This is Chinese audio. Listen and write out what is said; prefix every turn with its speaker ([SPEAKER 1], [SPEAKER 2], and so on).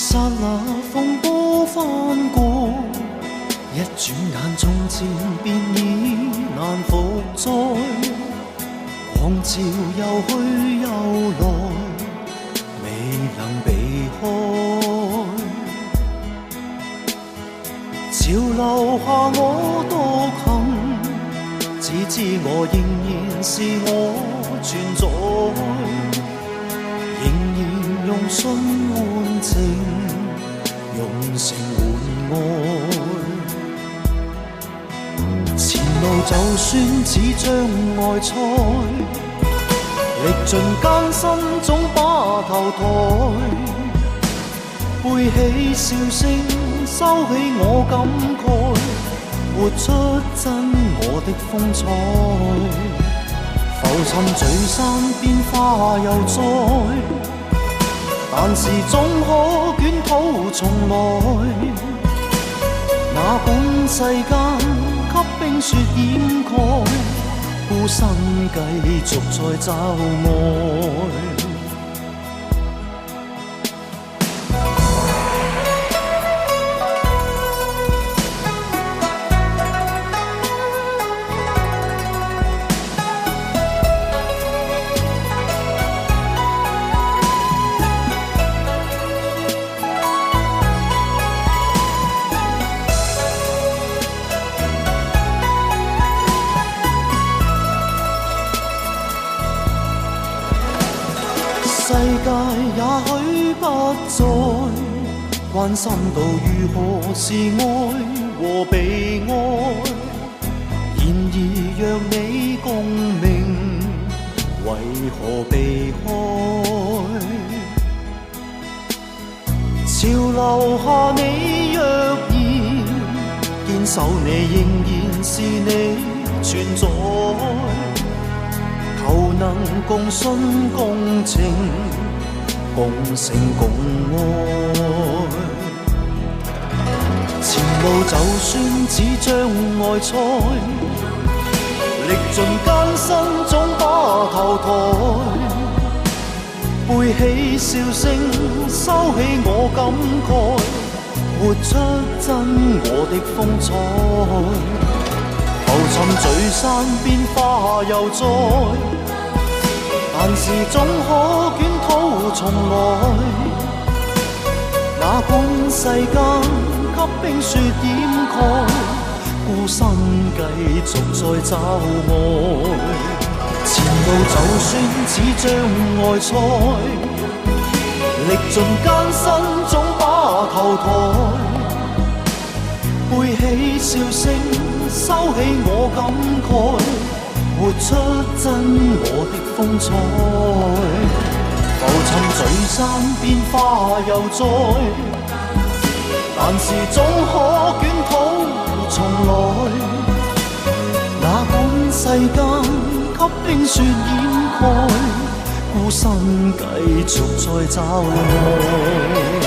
[SPEAKER 1] 剎那風波翻過，一轉眼從前便已難復再。狂潮又去又來，未能避開。潮流下我獨行，只知我仍然是我存在，仍然用信換情，用情換愛。前路就算似障礙賽，歷盡艱辛總把頭抬，背起笑聲，收起我感慨，活出真我的風采。浮沉聚散變化又再，但是總可捲土重來。那管世間給冰雪掩蓋，孤身繼續在找愛。世界也許不再關心到如何是愛和被愛，然而讓你共鳴，為何避開？潮流下你若然堅守，你仍然是你存在。求能共信共情，共誠共愛。前路就算似障礙賽，歷盡艱辛總把頭抬，背起笑聲，收起我感慨，活出真我的風采。浮沉聚散變化又再，但是總可捲土重來。那管世間給冰雪掩蓋，孤身繼續在找愛。前路就算似障礙賽，歷盡艱辛總把頭抬，背起笑聲，收起我感慨，活出真我的風采。浮沉聚散變化又再，但是總可捲土重來。那管世間給冰雪掩蓋，孤身繼續在找愛。